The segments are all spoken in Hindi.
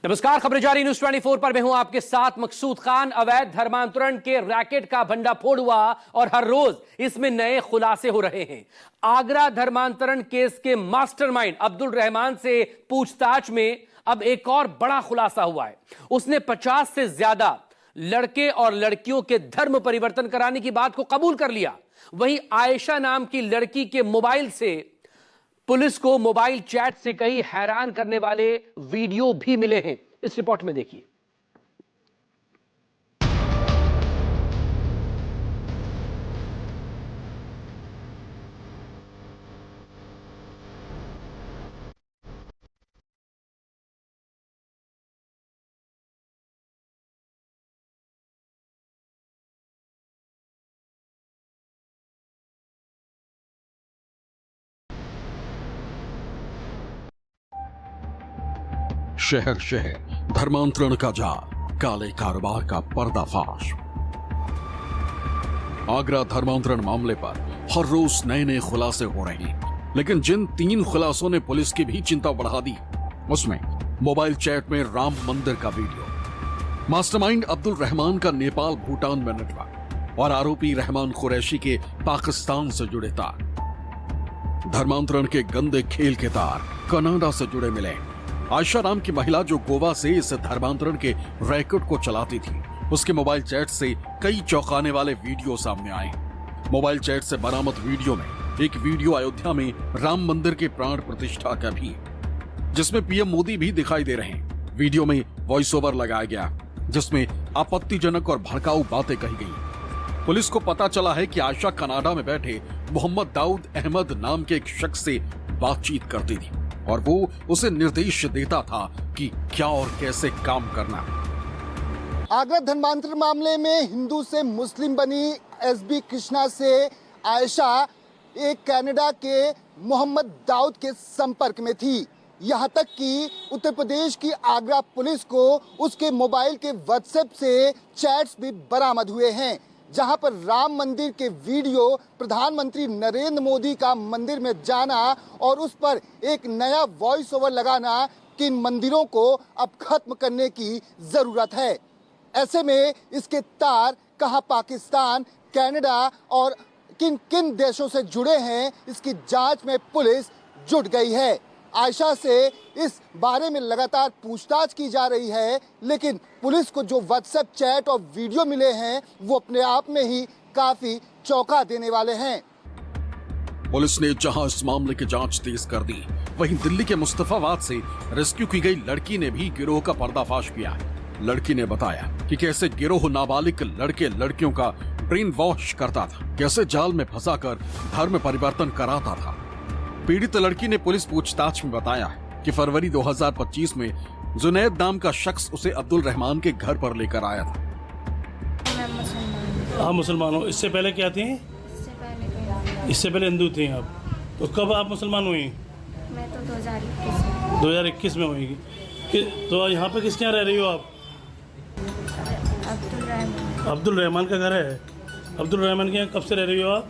नमस्कार, खबरें जारी न्यूज 24 पर मैं हूं आपके साथ मकसूद खान। अवैध धर्मांतरण के रैकेट का भंडाफोड़ हुआ और हर रोज इसमें नए खुलासे हो रहे हैं। आगरा धर्मांतरण केस के मास्टरमाइंड अब्दुल रहमान से पूछताछ में अब एक और बड़ा खुलासा हुआ है। उसने 50 से ज्यादा लड़के और लड़कियों के धर्म परिवर्तन कराने की बात को कबूल कर लिया। वहीं आयशा नाम की लड़की के मोबाइल से पुलिस को मोबाइल चैट से कई हैरान करने वाले वीडियो भी मिले हैं। इस रिपोर्ट में देखिए। शहर शहर धर्मांतरण का जाल, काले कारोबार का पर्दाफाश। आगरा धर्मांतरण मामले पर हर रोज नए नए खुलासे हो रहे हैं, लेकिन जिन 3 खुलासों ने पुलिस की भी चिंता बढ़ा दी, उसमें मोबाइल चैट में राम मंदिर का वीडियो, मास्टरमाइंड अब्दुल रहमान का नेपाल भूटान में नेटवर्क और आरोपी रहमान कुरैशी के पाकिस्तान से जुड़े तार। धर्मांतरण के गंदे खेल के तार कनाडा से जुड़े मिले। आयशा नाम की महिला जो गोवा से इस धर्मांतरण के रैकेट को चलाती थी, उसके मोबाइल चैट से कई चौंकाने वाले वीडियो सामने आए। मोबाइल चैट से बरामद वीडियो में एक वीडियो अयोध्या में राम मंदिर के प्राण प्रतिष्ठा का भी, जिसमें पीएम मोदी भी दिखाई दे रहे हैं। वीडियो में वॉइस ओवर लगाया गया, जिसमें आपत्तिजनक और भड़काऊ बातें कही गई। पुलिस को पता चला है कि आयशा कनाडा में बैठे मोहम्मद दाऊद अहमद नाम के एक शख्स से बातचीत करती थी और वो उसे निर्देश देता था कि क्या और कैसे काम करना। आगरा धर्मांतरण मामले में हिंदू से मुस्लिम बनी एसबी कृष्णा से आयशा एक कनाडा के मोहम्मद दाऊद के संपर्क में थी। यहां तक कि उत्तर प्रदेश की आगरा पुलिस को उसके मोबाइल के व्हाट्सएप से चैट्स भी बरामद हुए हैं, जहां पर राम मंदिर के वीडियो, प्रधानमंत्री नरेंद्र मोदी का मंदिर में जाना और उस पर एक नया वॉइस ओवर लगाना कि इन मंदिरों को अब खत्म करने की जरूरत है। ऐसे में इसके तार कहां पाकिस्तान, कनाडा और किन किन देशों से जुड़े हैं, इसकी जांच में पुलिस जुट गई है। आयशा से इस बारे में लगातार पूछताछ की जा रही है, लेकिन पुलिस को जो व्हाट्सएप चैट और वीडियो मिले हैं वो अपने आप में ही काफी चौंका देने वाले हैं। पुलिस ने जहां इस मामले की जांच तेज कर दी, वहीं दिल्ली के मुस्तफाबाद से रेस्क्यू की गई लड़की ने भी गिरोह का पर्दाफाश किया। लड़की ने बताया कि कैसे गिरोह नाबालिग लड़के लड़कियों का ब्रेन वॉश करता था, कैसे जाल में फंसाकर धर्म परिवर्तन कराता था। पीड़ित लड़की ने पुलिस पूछताछ में बताया कि फरवरी 2025 में जुनैद नाम का शख्स उसे अब्दुल रहमान के घर पर लेकर आया था। आप मुसलमान हो? इससे पहले क्या थी? इससे पहले हिंदू थी आप? तो कब आप मुसलमान हुई? मैं तो 2021 2021 में हुई। तो यहाँ पे किसके यहाँ रह रही हो आप? अब्दुल रहमान का घर है। अब्दुल रहमान के यहाँ कब से रह रही हो आप?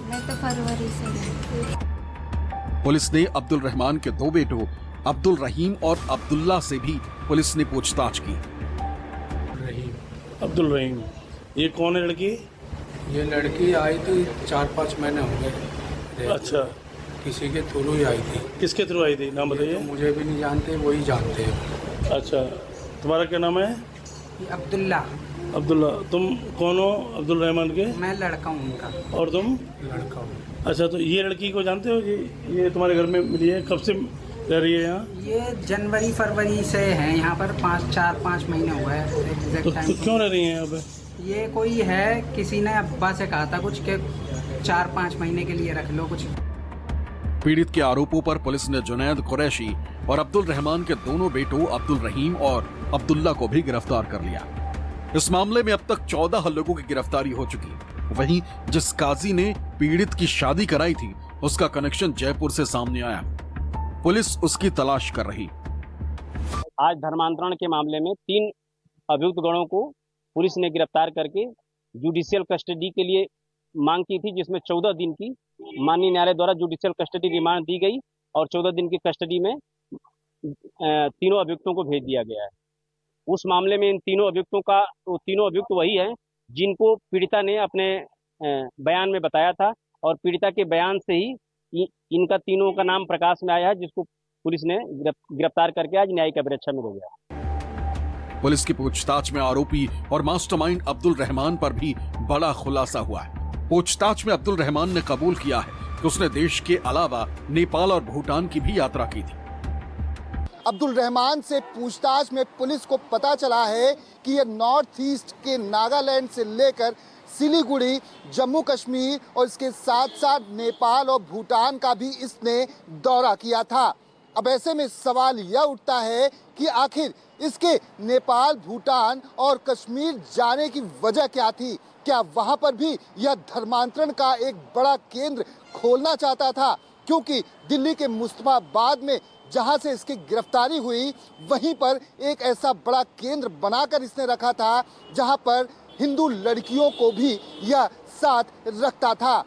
मैं तो फरवरी से। पुलिस ने अब्दुल रहमान के 2 बेटों अब्दुल रहीम और अब्दुल्ला से भी पुलिस ने पूछताछ की। अब्दुल रहीम, ये कौन है लड़की? ये लड़की आई थी 4-5 महीने हो गए। अच्छा, किसी के थ्रू ही आई थी। किसके थ्रू आई थी? नाम बताइए। तो मुझे भी नहीं जानते, वही जानते हैं। अच्छा, तुम्हारा क्या नाम है? अब्दुल्ला। अब्दुल्ला। तुम कौन हो अब्दुल रहमान के? मैं लड़का हूँ उनका। और तुम? लड़का हूँ। अच्छा, तो ये लड़की को जानते हो? ये तुम्हारे घर में मिली है? कब से रह रही है यहाँ? ये जनवरी फरवरी से है यहाँ पर, 4-5 महीने हुए हैं एग्जैक्ट तो टाइम। क्यों रह रही है यहाँ पे? ये कोई है, किसी ने अब्बा से कहा था कुछ के 4-5 महीने के लिए रख लो कुछ। पीड़ित के आरोपों पर पुलिस ने जुनैद कुरैशी और अब्दुल रहमान के दोनों बेटों अब्दुल रहीम और अब्दुल्ला को भी गिरफ्तार कर लिया। इस मामले में अब तक 14 लोगों की गिरफ्तारी हो चुकी है। वहीं जिस काजी ने पीड़ित की शादी कराई थी, उसका कनेक्शन जयपुर से सामने आया। पुलिस उसकी तलाश कर रही। आज धर्मांतरण के मामले में 3 अभियुक्त गणों को पुलिस ने गिरफ्तार करके जुडिशियल कस्टडी के लिए मांग की थी, जिसमें 14 दिन की माननीय न्यायालय द्वारा जुडिशियल कस्टडी रिमांड दी गई और 14 दिन की कस्टडी में तीनों अभियुक्तों को भेज दिया गया है। उस मामले में इन तीनों अभियुक्त वही हैं जिनको पीड़िता ने अपने बयान में बताया था, और पीड़िता के बयान से ही इनका तीनों का नाम प्रकाश में आया है, जिसको पुलिस ने गिरफ्तार करके आज न्यायिक अभिरक्षा में ले गया। पुलिस की पूछताछ में आरोपी और मास्टरमाइंड अब्दुल रहमान पर भी बड़ा खुलासा हुआ है। पूछताछ में अब्दुल रहमान ने कबूल किया है कि उसने देश के अलावा नेपाल और भूटान की भी यात्रा की थी। अब्दुल रहमान से पूछताछ में पुलिस को पता चला है कि यह नॉर्थ ईस्ट के नागालैंड से लेकर सिलीगुड़ी, जम्मू कश्मीर और इसके साथ साथ नेपाल और भूटान का भी इसने दौरा किया था। अब ऐसे में सवाल यह उठता है कि आखिर इसके नेपाल, भूटान और कश्मीर जाने की वजह क्या थी? क्या वहां पर भी यह धर्मांतरण का एक बड़ा केंद्र खोलना चाहता था? क्योंकि दिल्ली के मुस्तफाबाद में जहां से इसकी गिरफ्तारी हुई, वहीं पर एक ऐसा बड़ा केंद्र बनाकर इसने रखा था जहां पर हिंदू लड़कियों को भी यह साथ रखता था।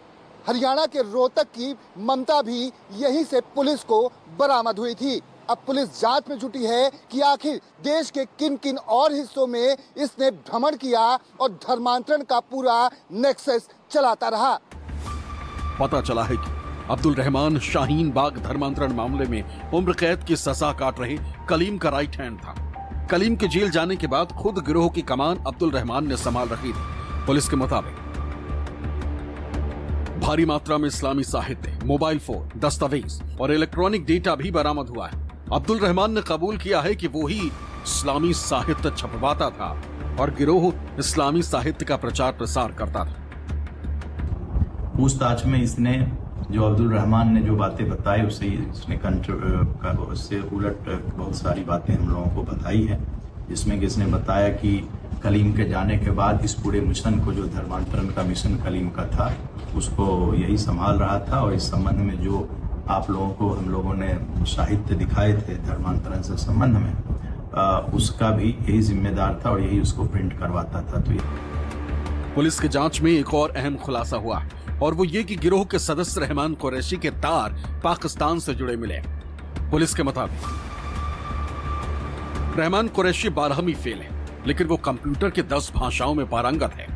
हरियाणा के रोहतक की ममता भी यहीं से पुलिस को बरामद हुई थी। अब पुलिस जांच में जुटी है कि आखिर देश के किन किन और हिस्सों में इसने भ्रमण किया और धर्मांतरण का पूरा नेक्सस चलाता रहा। पता चला है कि अब्दुल रहमान शाहीन बाग धर्मांतरण मामले में उम्र कैद की सजा काट रहे कलीम का राइट हैंड था। कलीम के जेल जाने के बाद खुद गिरोह की कमान अब्दुल रहमान ने संभाल रखी थी। पुलिस के मुताबिक भारी मात्रा में इस्लामी साहित्य, मोबाइल फोन, दस्तावेज और इलेक्ट्रॉनिक डेटा भी बरामद हुआ है। अब्दुल रहमान ने कबूल किया है कि वो ही इस्लामी साहित्य छपवाता था और गिरोह इस्लामी साहित्य का प्रचार प्रसार करता था। पूछताछ में इसने जो अब्दुल रहमान ने जो बातें बताई उससे उलट बहुत सारी बातें हम लोगों को बताई है, जिसमें कि इसने बताया कि कलीम के जाने के बाद इस पूरे मिशन को, जो धर्मांतरण का मिशन कलीम का था, उसको यही संभाल रहा था। और इस संबंध में जो आप लोगों को हम लोगों ने साहित्य दिखाए थे धर्मांतरण से संबंध में, उसका भी यही जिम्मेदार था और यही उसको प्रिंट करवाता था। तो पुलिस की जांच में एक और अहम खुलासा हुआ और वो ये कि गिरोह के सदस्य रहमान कुरैशी के तार पाकिस्तान से जुड़े मिले। पुलिस के मुताबिक रहमान कुरैशी 12वीं फेल है, लेकिन वो कंप्यूटर के 10 भाषाओं में पारंगत है,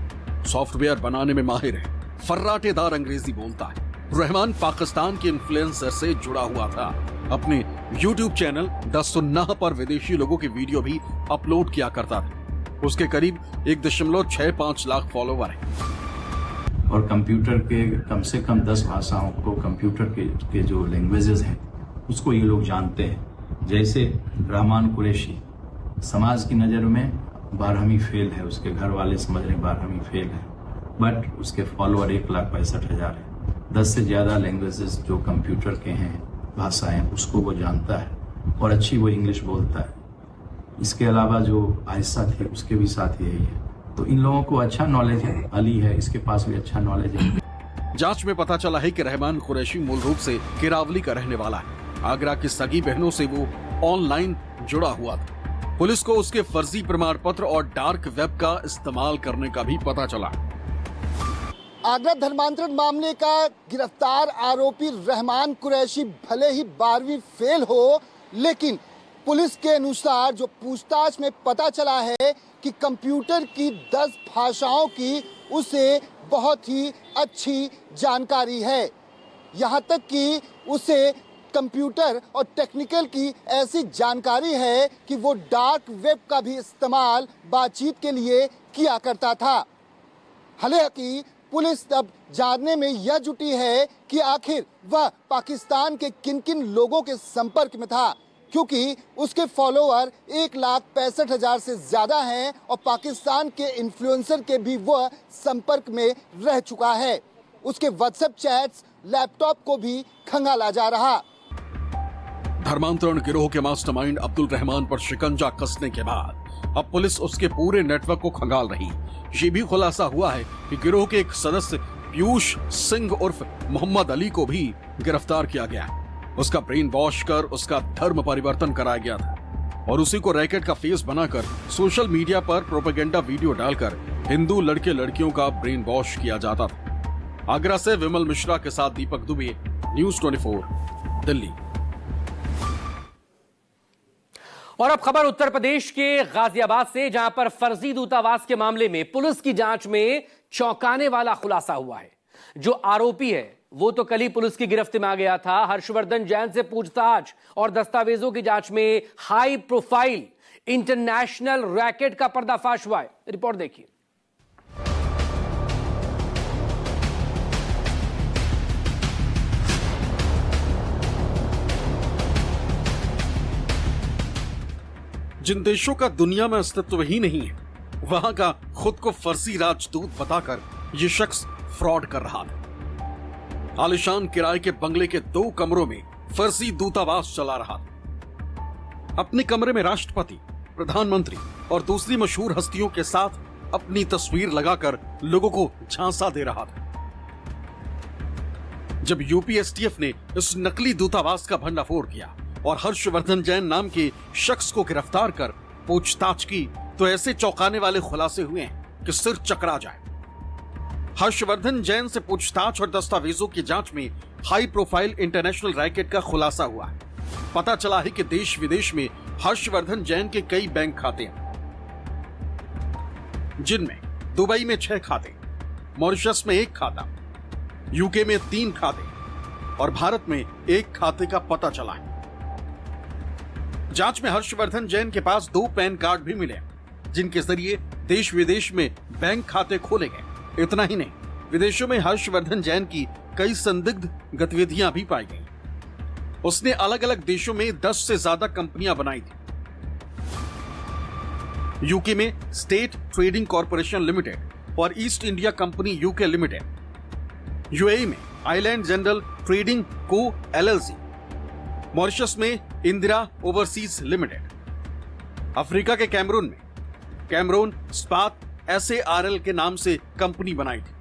सॉफ्टवेयर बनाने में माहिर है, फर्राटेदार अंग्रेजी बोलता है। रहमान पाकिस्तान के इन्फ्लुएंसर से जुड़ा हुआ था। अपने YouTube चैनल द सुन्नाह पर विदेशी लोगों की वीडियो भी अपलोड किया करता था। उसके करीब 1.65 लाख फॉलोवर हैं। और कंप्यूटर के कम से कम 10 भाषाओं को, कंप्यूटर के जो लैंग्वेजेस हैं उसको ये लोग जानते हैं। जैसे रहमान कुरैशी समाज की नज़र में 12वीं फेल है, उसके घर वाले समझ रहे 12वीं फेल है, बट उसके फॉलोअर 1,65,000 है। 10 से ज़्यादा लैंग्वेजेस जो कंप्यूटर के हैं, भाषाएं, उसको वो जानता है और अच्छी वो इंग्लिश बोलता है। इसके अलावा जो आयशा थी उसके भी साथ यही है। तो इन लोगों को अच्छा नॉलेज है, अली है, इसके पास भी अच्छा नॉलेज है। जांच में पता चला है कि रहमान कुरैशी मूल रूप से केरावली का रहने वाला है। आगरा की सगी बहनों से वो ऑनलाइन जुड़ा हुआ था। पुलिस को उसके फर्जी प्रमाण पत्र और डार्क वेब का इस्तेमाल करने का भी पता चला। आगरा धर्मांतरण मामले का गिरफ्तार आरोपी रहमान कुरैशी भले ही 12वीं फेल हो, लेकिन पुलिस के अनुसार जो पूछताछ में पता चला है कि कंप्यूटर की 10 भाषाओं की उसे बहुत ही अच्छी जानकारी है। यहाँ तक कि उसे कंप्यूटर और टेक्निकल की ऐसी जानकारी है कि वो डार्क वेब का भी इस्तेमाल बातचीत के लिए किया करता था। हालांकि पुलिस अब जानने में यह जुटी है कि आखिर वह पाकिस्तान के किन किन लोगों के संपर्क में था, क्योंकि उसके फॉलोअर 1,65,000 से ज्यादा हैं और पाकिस्तान के इन्फ्लुएंसर के भी वह संपर्क में रह चुका है। उसके व्हाट्सएप चैट्स, लैपटॉप को भी खंगाला जा रहा। धर्मांतरण गिरोह के मास्टरमाइंड अब्दुल रहमान पर शिकंजा कसने के बाद अब पुलिस उसके पूरे नेटवर्क को खंगाल रही। ये भी खुलासा हुआ है कि गिरोह के एक सदस्य पीयूष सिंह उर्फ मोहम्मद अली को भी गिरफ्तार किया गया। उसका ब्रेन वॉश कर उसका धर्म परिवर्तन कराया गया था और उसी को रैकेट का फेस बनाकर सोशल मीडिया पर प्रोपेगेंडा वीडियो डालकर हिंदू लड़के लड़कियों का ब्रेन वॉश किया जाता था। आगरा से विमल मिश्रा के साथ दीपक दुबे, न्यूज़ 24, दिल्ली। और अब खबर उत्तर प्रदेश के गाजियाबाद से, जहां पर फर्जी दूतावास के मामले में पुलिस की जांच में चौंकाने वाला खुलासा हुआ है। जो आरोपी है वो तो कल ही पुलिस की गिरफ्त में आ गया था। हर्षवर्धन जैन से पूछताछ और दस्तावेजों की जांच में हाई प्रोफाइल इंटरनेशनल रैकेट का पर्दाफाश हुआ है। रिपोर्ट देखिए। जिन देशों का दुनिया में अस्तित्व ही नहीं है, वहां का खुद को फर्जी राजदूत बताकर यह शख्स फ्रॉड कर रहा था। आलिशान किराए के बंगले के 2 कमरों में फर्जी दूतावास चला रहा था। अपने कमरे में राष्ट्रपति, प्रधानमंत्री और दूसरी मशहूर हस्तियों के साथ अपनी तस्वीर लगाकर लोगों को झांसा दे रहा था। जब यूपीएसटीएफ ने इस नकली दूतावास का भंडाफोड़ किया और हर्षवर्धन जैन नाम के शख्स को गिरफ्तार कर पूछताछ की, तो ऐसे चौंकाने वाले खुलासे हुए हैं कि सिर चकरा जाए। हर्षवर्धन जैन से पूछताछ और दस्तावेजों की जांच में हाई प्रोफाइल इंटरनेशनल रैकेट का खुलासा हुआ है। पता चला है कि देश विदेश में हर्षवर्धन जैन के कई बैंक खाते हैं, जिनमें दुबई में 6 खाते, मॉरिशस में 1 खाता, यूके में 3 खाते और भारत में 1 खाते का पता चला है। जांच में हर्षवर्धन जैन के पास 2 पैन कार्ड भी मिले, जिनके जरिए देश विदेश में बैंक खाते खोले गए। इतना ही नहीं, विदेशों में हर्षवर्धन जैन की कई संदिग्ध गतिविधियां भी पाई गई। उसने अलग अलग देशों में 10 से ज्यादा कंपनियां बनाई थी। यूके में स्टेट ट्रेडिंग कॉर्पोरेशन लिमिटेड और east India company UK limited, UAE में आइलैंड जनरल ट्रेडिंग को एलएलसी, मॉरिशस में इंदिरा ओवरसीज लिमिटेड, अफ्रीका के कैमरून में कैमरून स्पात SARL के नाम से कंपनी बनाई थी।